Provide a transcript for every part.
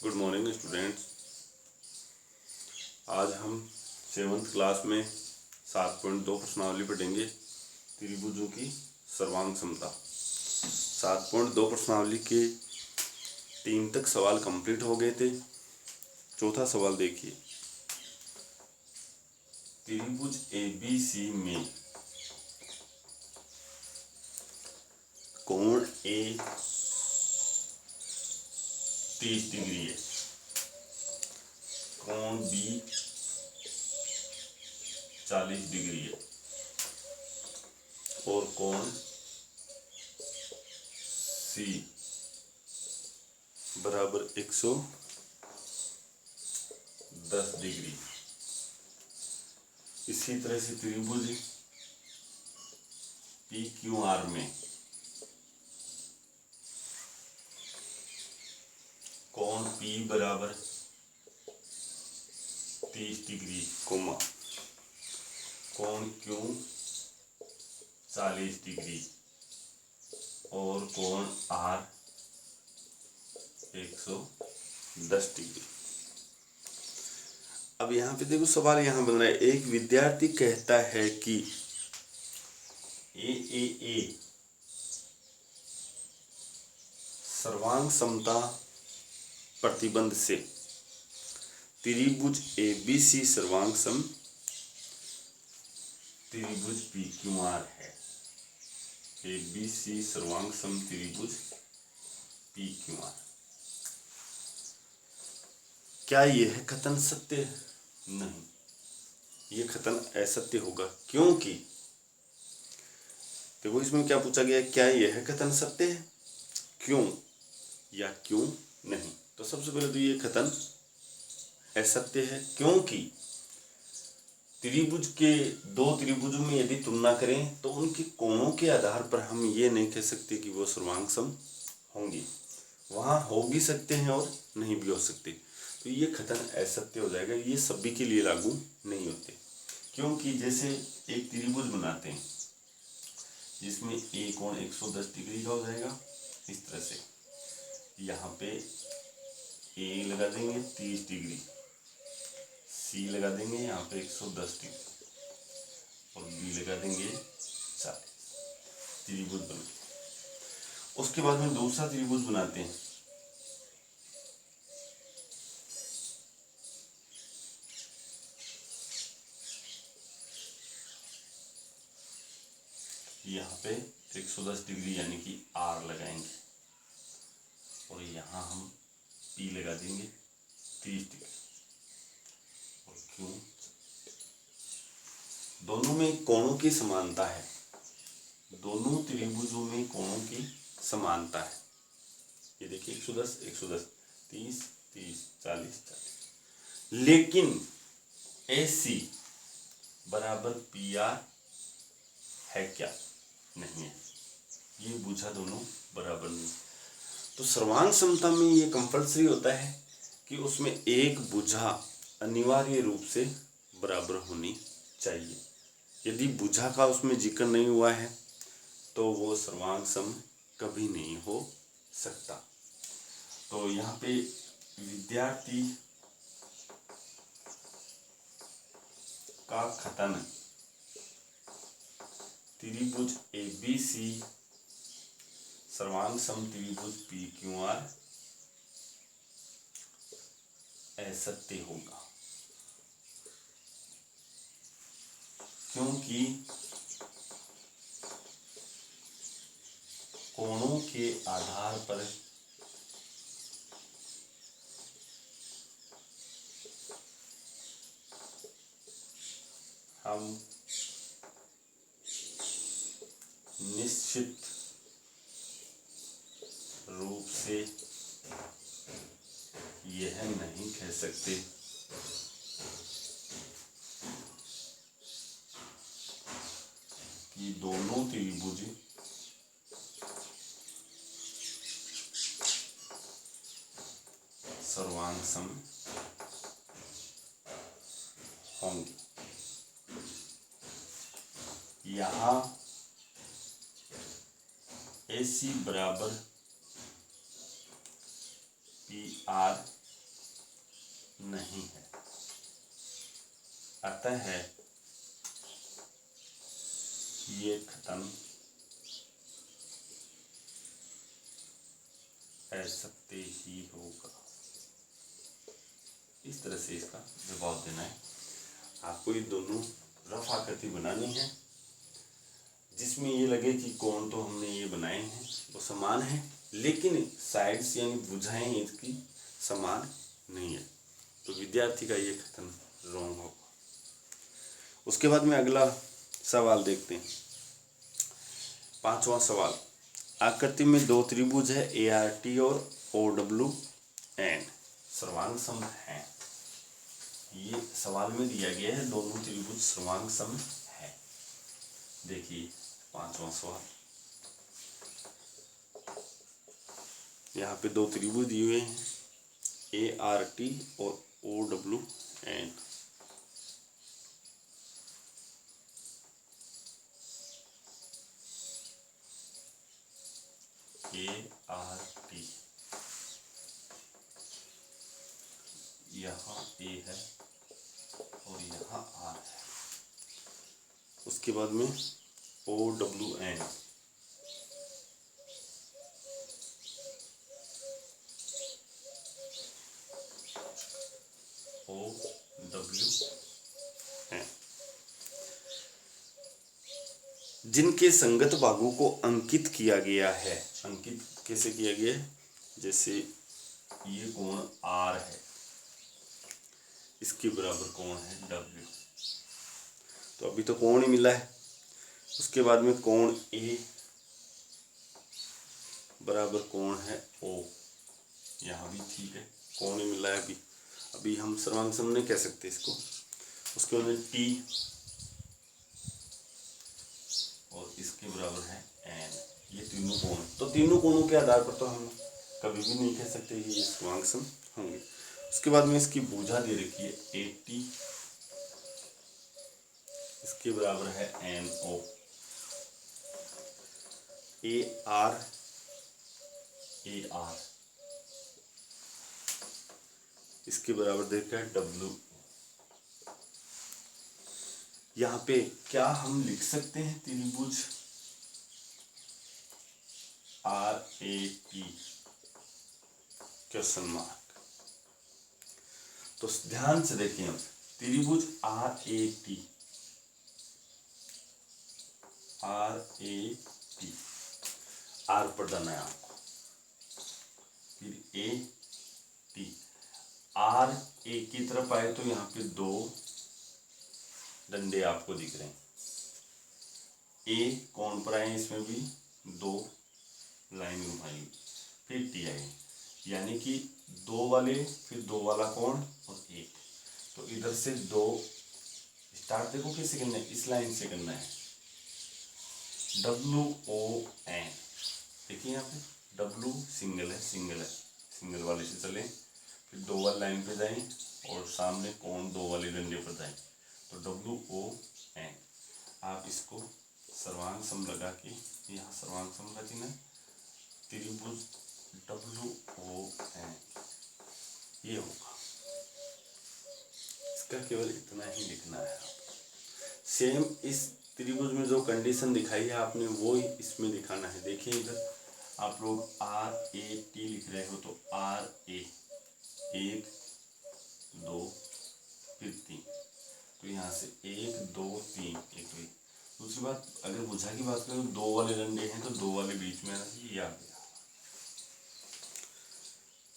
Good morning students. आज हम 7th class में 7.2 प्रश्नावली पढ़ेंगे। त्रिभुजों की सर्वांग क्षमता। 7.2 प्रश्नावली के 3 तक सवाल कंप्लीट हो गए थे। चौथा सवाल देखिए, त्रिभुज ABC में कोण A 30 डिग्री है, कोण B 40 डिग्री है और कोण C बराबर 110 डिग्री। इसी तरह से त्रिभुज PQR में कोण P बराबर 30 डिग्री कोमा कोण Q 40 डिग्री और कोण R 110 डिग्री। अब यहाँ पे देखो सवाल यहाँ बन रहा है। एक विद्यार्थी कहता है कि AAA सर्वांग समता प्रतिबंध से त्रिभुज ABC सर्वांग सम त्रिभुज PQR है। ABC सर्वांग सम त्रिभुज PQR। क्या यह कथन सत्य है? नहीं, यह कथन असत्य होगा। क्योंकि देखो इसमें क्या पूछा गया है, क्या यह कथन सत्य है, क्यों या क्यों नहीं। तो सबसे पहले तो ये कथन असत्य है, क्योंकि त्रिभुज के दो त्रिभुजों में यदि तुलना करें तो उनके कोणों के आधार पर हम ये नहीं कह सकते कि वो सर्वांग सम होंगी। वहाँ हो भी सकते हैं और नहीं भी हो सकते। तो ये कथन असत्य हो जाएगा। ये सभी के लिए लागू नहीं होते, क्योंकि जैसे एक त्रिभुज बनाते हैं जिसमें A कोण 110 डिग्री का हो जाएगा। इस तरह से यहाँ पे A लगा देंगे 30 डिग्री, C लगा देंगे यहाँ पे 110 डिग्री और B लगा देंगे 40। त्रिभुज बन गया। उसके बाद में दूसरा त्रिभुज बनाते हैं। यहाँ पे 110 डिग्री यानी कि R लगाएंगे और यहाँ हम P लगा देंगे 30 डिग्री और Q। दोनों में कोणों की समानता है, दोनों त्रिभुजों में कोणों की समानता है। ये देखिए 110 110 30 30 40 40। लेकिन AC बराबर PR है क्या? नहीं है। ये भुजा दोनों बराबर नहीं। तो सर्वांग समता में ये कंपल्सरी होता है कि उसमें एक भुजा अनिवार्य रूप से बराबर होनी चाहिए। यदि भुजा का उसमें जिक्र नहीं हुआ है तो वो सर्वांग सम कभी नहीं हो सकता। तो यहाँ पे विद्यार्थी का कथन त्रिभुज ABC सर्वांग सम त्रिभुज PQR असत्य होगा, क्योंकि कोणों के आधार पर हम निश्चित रूप से यह नहीं कह सकते कि दोनों त्रिभुज सर्वांग सम होंगे। यहाँ AC बराबर PR नहीं है। अतः ये कथन असत्य ही होगा। इस तरह से इसका जवाब देना है। आपको ये दोनों रफ आकृति बनानी है जिसमें ये लगे कि कोण तो हमने ये बनाए हैं वो समान है, लेकिन साइड्स यानी भुजाएं इसकी समान नहीं है, तो विद्यार्थी का ये कथन रॉन्ग होगा। उसके बाद में अगला सवाल देखते हैं। 5वां सवाल, आकृति में दो त्रिभुज है ART और OWN सर्वांग सम है। ये सवाल में दिया गया है, दोनों त्रिभुज सर्वांग सम है। देखिए 5वां सवाल, यहाँ पे दो त्रिभुज दिए हुए हैं ART और OWN। ART यहाँ A है और यहाँ R है। उसके बाद में OWN जिनके संगत भागों को अंकित किया गया है। अंकित कैसे किया गया है? जैसे ये कोण R है, इसके बराबर कोण है W, तो अभी तो कोण ही मिला है। उसके बाद में कोण A बराबर कोण है O, यहाँ भी ठीक है, कोण ही मिला है। अभी हम सर्वांग सम नहीं कह सकते इसको। उसके बाद में T और इसके बराबर है N, ये तीनों कोण। तो तीनों कोणों के आधार पर तो हम कभी भी नहीं कह सकते कि ये सर्वांग सम होंगे। उसके बाद में इसकी भुजा दे रखी है AT, इसके बराबर है NO, AR इसके बराबर देखा है W। यहाँ पे क्या हम लिख सकते हैं त्रिभुज RAT क्वेश्चन मार्क? तो ध्यान से देखिए, हम त्रिभुज RAT R पढ़ना है आपको, फिर AT। R एक की तरफ आए तो यहाँ पे दो डंडे आपको दिख रहे हैं। A कोण पर आए, इसमें भी दो लाइन घुमाई, फिर T आई, यानी कि दो वाले, फिर दो वाला कोण और एक। तो इधर से दो स्टार्ट देखो कैसे करना है, इस लाइन से करना है WON। देखिए यहाँ पे W सिंगल है, सिंगल वाले से चले, फिर दो वाली लाइन पे जाएं और सामने कोण दो वाले डंडे पर जाएं, तो WON। आप इसको सर्वांग सम लगा के, यहाँ सर्वांग सम का चिन्ह, त्रिभुज WON ये होगा। इसका केवल इतना ही लिखना है। सेम इस त्रिभुज में जो कंडीशन दिखाई है आपने, वो ही इसमें दिखाना है। देखिए इधर आप लोग RAT लिख रहे हो, तो RA 1 2 फिर 3, तो यहाँ से 1 2 3 1 2। दूसरी बात, अगर भुजा की बात करें तो दो वाले डंडे हैं, तो दो वाले बीच में आना चाहिए, ये आ गया।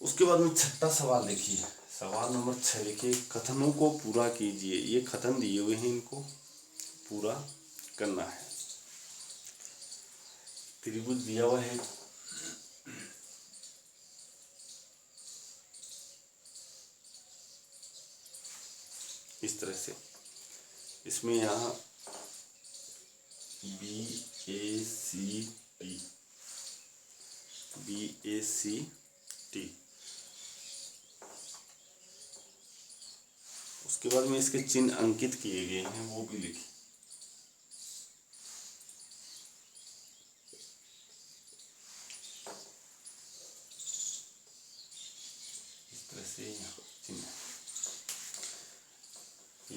उसके बाद में छठा सवाल देखिए, सवाल नंबर 6 देखिए, कथनों को पूरा कीजिए। ये कथन दिए हुए हैं, इनको पूरा करना है। त्रिभुज दिया हुआ है, इस तरह से, इसमें यहाँ BACT। उसके बाद में इसके चिन्ह अंकित किए गए हैं, वो भी लिखिए। इस तरह से यहाँ चिन्ह,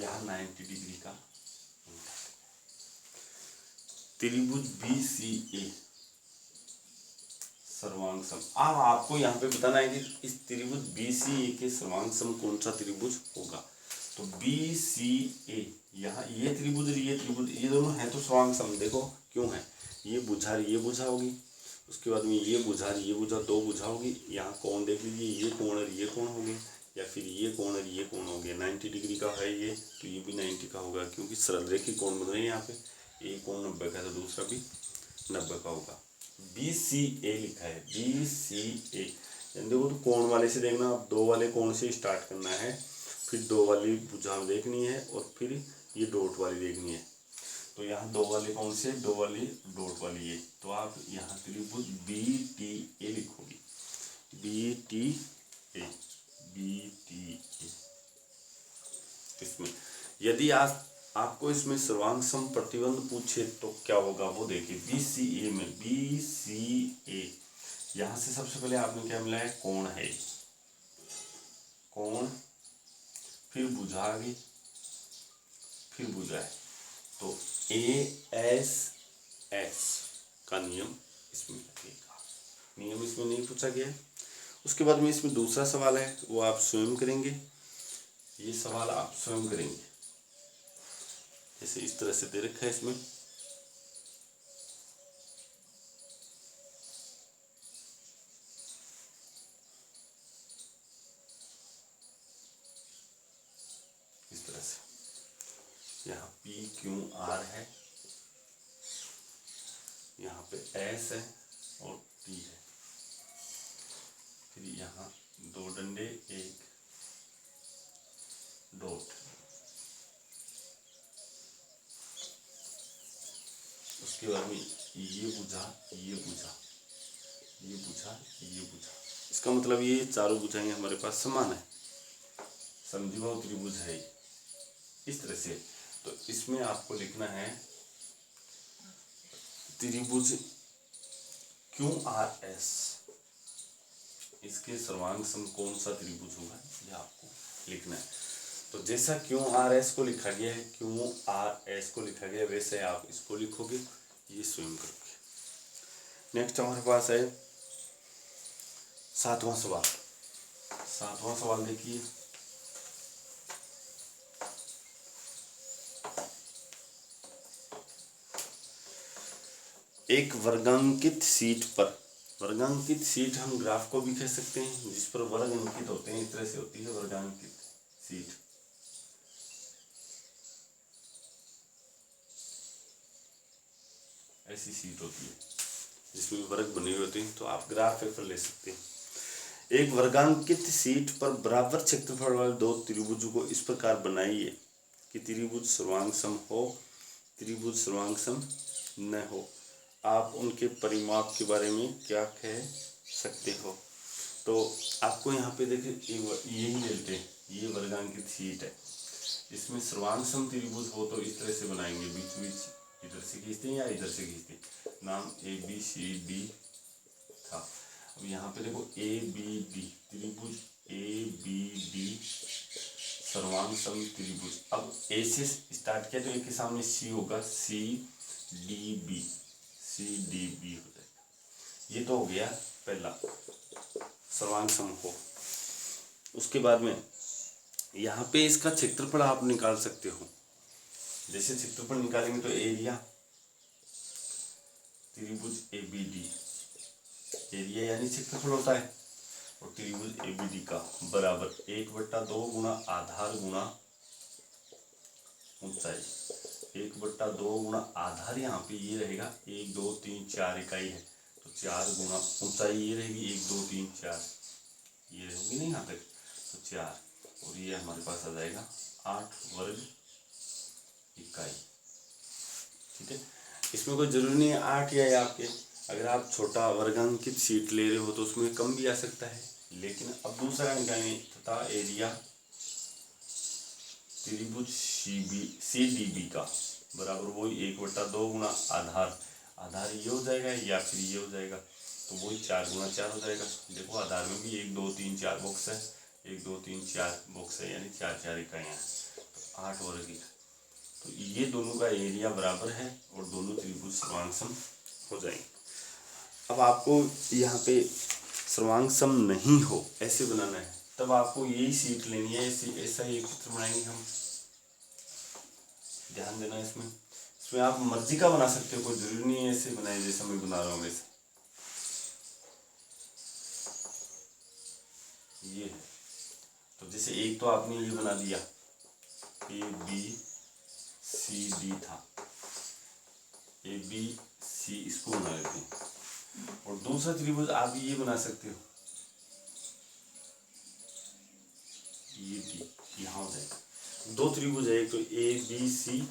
यहाँ 90 डिग्री का त्रिभुज BCA सर्वांग सम। अब आपको यहाँ पे बताना है कि इस त्रिभुज BCA के सर्वांग सम कौन सा त्रिभुज होगा। तो BCA यहाँ ये त्रिभुज ये दोनों हैं तो सर्वांग सम। देखो क्यों है, ये भुजा होगी, उसके बाद में ये भुजा दो भुजा होगी। यहाँ कोण देख लीजिए, ये कोण और ये कोण हो गए, या फिर ये कोण और ये कोण हो गया। 90 डिग्री का है ये, तो ये भी 90 का होगा, क्योंकि सरल रेखी कोण बन रहे हैं यहाँ पे। एक कोण 90 का है तो दूसरा भी 90 का होगा। BCA लिखा है, BCA। देखो तो कोण वाले से देखना, आप दो वाले कोण से स्टार्ट करना है, फिर दो वाली भुजा देखनी है, और फिर ये डॉट वाली देखनी है। तो यहाँ दो वाली कौन से, दो वाली डॉट वाली ये। तो आप यहाँ त्रिभुज BTA लिखोगे, BTA। इसमें यदि आपको इसमें सर्वांग सम प्रतिबंध पूछे तो क्या होगा वो देखिए। BCA में, BCA यहाँ से सबसे पहले आपने क्या मिला है, कोण है, कोण, फिर भुजा आ गई, फिर भुजा है। तो ASS का नियम इसमें लगेगा। नियम इसमें नहीं पूछा गया है। उसके बाद में इसमें दूसरा सवाल है, वो आप स्वयं करेंगे। ये सवाल आप स्वयं करेंगे, जैसे इस तरह से दे रखा है इसमें। इस तरह से यहाँ PQR है, यहाँ पे S है और T है, फिर यहाँ दो डंडे, एक डॉट, उसके बाद में ये भुजा, ये भुजा, ये भुजा, ये भुजा। इसका मतलब ये चारों भुजाएं हमारे पास समान है, समद्विबाहु त्रिभुज है इस तरह से। तो इसमें आपको लिखना है त्रिभुज QRS, इसके सर्वांग सम कौन सा त्रिभुज होगा, ये आपको लिखना है। तो जैसा QRS को लिखा गया है, QRS को लिखा गया, वैसे आप इसको लिखोगे, ये स्वयं करोगे। नेक्स्ट हमारे पास है सातवां सवाल। सातवां सवाल देखिए, एक वर्गांकित शीट पर, वर्गांकित शीट हम ग्राफ को भी कह सकते हैं, जिस पर वर्ग अंकित होते हैं, इस तरह से होती है वर्गांकित शीट। ऐसी शीट होती है जिसमें वर्ग बने हुए होते हैं, तो आप ग्राफ पेपर ले सकते हैं। एक वर्गांकित शीट पर बराबर क्षेत्रफल वाले दो त्रिभुजों को इस प्रकार बनाइए कि त्रिभुज सर्वांग सम हो, त्रिभुज सर्वांग सम न हो। आप उनके परिमाप के बारे में क्या कह सकते हो। तो आपको यहाँ पे देखिए, यही लेते हैं, ये वर्गांकित शीट है, इसमें सर्वांग सम त्रिभुज हो तो इस तरह से बनाएंगे, बीच बीच इधर से खींचते हैं या इधर से खींचते हैं। नाम ABCD था। अब यहाँ पे देखो ABD, त्रिभुज ABD सर्वांग सम त्रिभुज। अब A से स्टार्ट किया तो एक के सामने C होगा, CDB हो जाएगा। ये तो हो गया पहला सर्वांग सम हो। उसके बाद में यहाँ पे इसका क्षेत्रफल आप निकाल सकते हो। जैसे क्षेत्रफल निकालेंगे तो एरिया, त्रिभुज ABD, एरिया यानी क्षेत्रफल होता है, और त्रिभुज ABD का बराबर 1/2 गुना आधार गुना ऊंचाई। 1/2 गुना आधार यहाँ पे ये रहेगा 1 2 3 4 इकाई है, तो 4 गुना ऊंचाई ये रहेगी 1 2 3 4, ये रहेगी नहीं यहाँ तक, तो 4, और ये हमारे पास आ जाएगा 8 वर्ग इकाई। ठीक है, इसमें कोई जरूरी नहीं है 8 या आपके, अगर आप छोटा वर्गांकित शीट ले रहे हो तो उसमें कम भी आ सकता है। लेकिन अब दूसरा निकालेंगे, तथा एरिया त्रिभुज CDB का बराबर वही 1/2 गुना आधार, आधार ये हो जाएगा या फिर ये हो जाएगा, तो वही 4 गुना 4 हो जाएगा। देखो आधार में भी 1 2 3 4 बॉक्स है, 1 2 3 4 बॉक्स है, यानी 4 4 इकाइयाँ हैं। 8 वर्ग इकाई। तो ये दोनों का एरिया बराबर है और दोनों त्रिभुज सर्वांग हो जाएंगे। अब आपको यहाँ पे सर्वांग सम नहीं हो ऐसे बनाना है, तब आपको यही सीट लेनी है। ऐसा ही एक चित्र बनाएंगे हम, ध्यान देना इसमें आप मर्जी का बना सकते हो, कोई जरूरी नहीं है ऐसे बनाए जैसा मैं बना रहा हूँ वैसे। ये है, तो जैसे एक तो आपने ये बना दिया, ABCD था, ABC इसको बना लेते हैं। और दूसरा त्रिभुज आप ये बना सकते हो, ये भी यहाँ हो जाएगा। दो त्रिभुज है, एक तो ABC,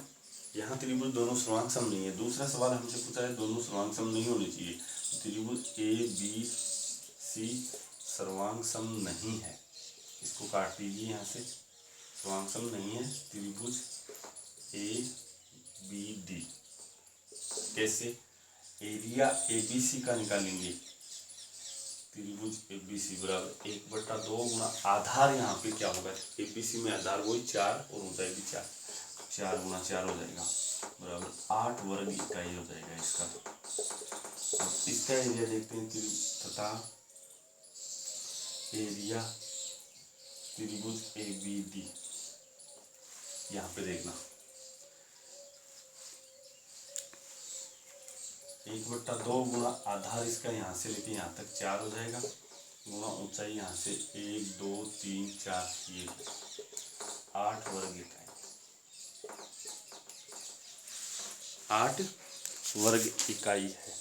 यहाँ त्रिभुज दोनों सर्वांग सम नहीं है। दूसरा सवाल हमसे पूछा है दोनों सर्वांग सम नहीं होने चाहिए। त्रिभुज ABC सर्वांग सम नहीं है, इसको काट दीजिए यहाँ से, सर्वांग सम नहीं है त्रिभुज ABD। कैसे? एरिया ABC का निकालेंगे, त्रिभुज ABC बराबर 1/2 गुना आधार, यहाँ पे क्या होगा ABC में आधार वही 4 और ऊंचाई भी 4, 4 गुना 4 हो जाएगा बराबर 8 वर्ग इकाई हो जाएगा इसका। अब इसका एरिया देखते हैं तथा एरिया त्रिभुज ABD, यहाँ पे देखना 1/2 गुना आधार इसका यहाँ से लेके यहाँ तक 4 हो जाएगा, गुना ऊंचाई यहाँ से 1 2 3 4, ये 8 वर्ग इकाई, 8 वर्ग इकाई है।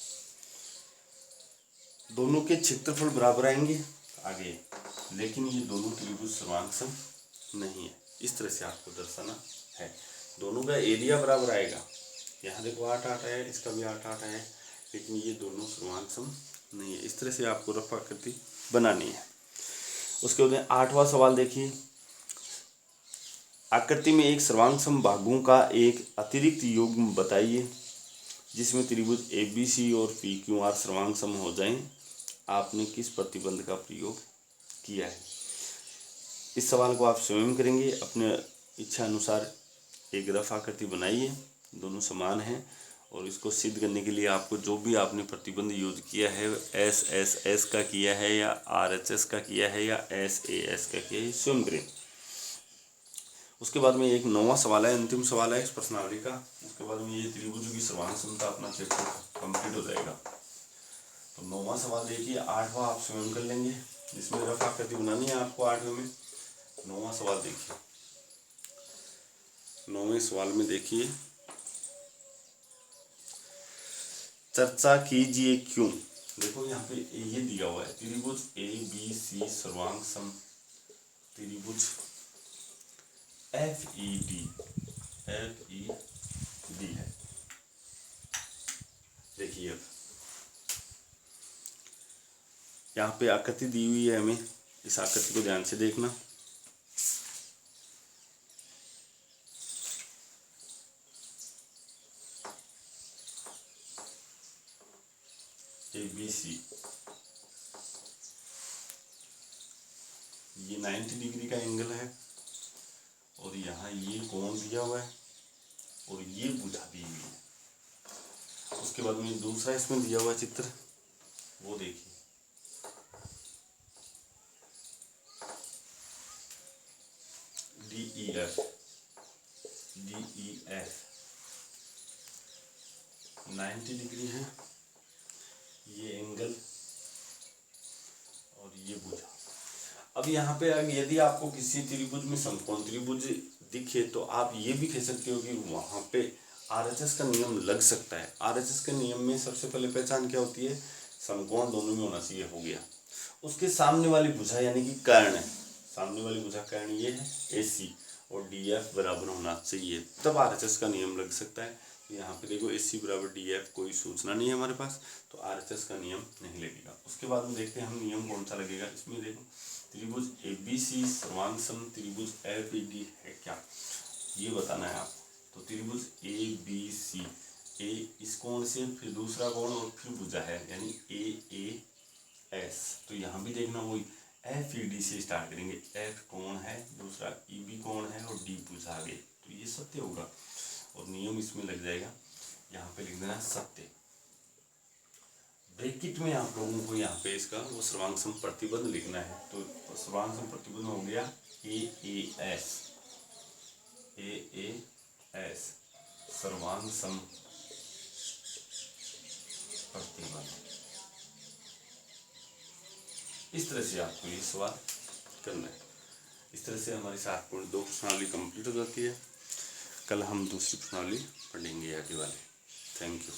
दोनों के क्षेत्रफल बराबर आएंगे आगे, लेकिन ये दोनों त्रिभुज सर्वांग सम नहीं है। इस तरह से आपको दर्शाना है। दोनों का एरिया बराबर आएगा, यहाँ देखो 8 8 है, इसका भी 8 8 है, लेकिन ये दोनों सर्वांग सम नहीं है। इस तरह से आपको रफ आकृति बनानी है। उसके बाद 8वां सवाल देखिए, आकृति में एक सर्वांग सम भागों का एक अतिरिक्त युग्म बताइए जिसमें त्रिभुज ABC और PQR सर्वांग सम हो जाएं। आपने किस प्रतिबंध का प्रयोग किया है? इस सवाल को आप स्वयं करेंगे, अपने इच्छा अनुसार एक रफ आकृति बनाइए, दोनों समान हैं, और इसको सिद्ध करने के लिए आपको जो भी आपने प्रतिबंध यूज किया है, SSS का किया है या RHS का किया है या SAS का किया है, स्वयं करें। उसके बाद में एक 9वां सवाल है, अंतिम सवाल है इस प्रश्नावली का। उसके बाद में ये त्रिभुजों की सर्वांग समता अपना चैप्टर कंप्लीट हो जाएगा। तो 9वां सवाल देखिए, 8वां आप स्वयं कर लेंगे, जिसमें रफ आकृति बनानी है आपको 8वें में। 9वां सवाल देखिए, 9वें सवाल में देखिए, चर्चा कीजिए क्यों। देखो यहाँ पे ये दिया हुआ है, त्रिभुज ABC सर्वांग सम त्रिभुज FED है। देखिए अब यहाँ पे आकृति दी हुई है हमें, इस आकृति को ध्यान से देखना। ABC ये 90 डिग्री का एंगल है, और यहाँ ये कोण दिया हुआ है, और ये भुजा दी हुई है। उसके बाद में दूसरा इसमें दिया हुआ चित्र, वो देखिए, DEF 90 डिग्री है, ये एंगल और ये भुजा। अब यहाँ पे यदि आपको किसी त्रिभुज में समकोण त्रिभुज दिखे तो आप ये भी कह सकते हो कि वहाँ पे RHS का नियम लग सकता है। RHS के नियम में सबसे पहले पहचान क्या होती है, समकोण दोनों में होना चाहिए, हो गया। उसके सामने वाली भुजा यानी कि कर्ण है, सामने वाली भुजा कर्ण ये है AC, और DF बराबर होना चाहिए, तब RHS का नियम लग सकता है। यहाँ पे देखो AC बराबर DF कोई सूचना नहीं है हमारे पास, तो RHS का नियम नहीं लगेगा। उसके बाद में देखते हैं हम नियम कौन सा लगेगा। इसमें देखो त्रिभुज ABC सर्वांग सम त्रिभुज FED है क्या, ये बताना है आपको। तो त्रिभुज ABC, A इस कोण से, फिर दूसरा कोण और फिर भुजा है यानी AAS। तो यहाँ भी देखना वही FED से स्टार्ट करेंगे, F कोण है, दूसरा EB कोण है और D भुजा आगे। तो ये सत्य होगा और नियम इसमें लग जाएगा, यहाँ पे लिख देना सत्य। ब्रैकेट में आप लोगों को यहाँ पे इसका वो सर्वांग सम प्रतिबंध लिखना है। तो सर्वांग सम प्रतिबंध हो गया AAS, सर्वांग सम प्रतिबंध। इस तरह से आपको ये सवाल करना है। इस तरह से हमारी 7.2 प्रश्नावली कंप्लीट हो जाती है। कल हम दूसरी प्रश्नावली पढ़ेंगे आगे वाले। Thank you.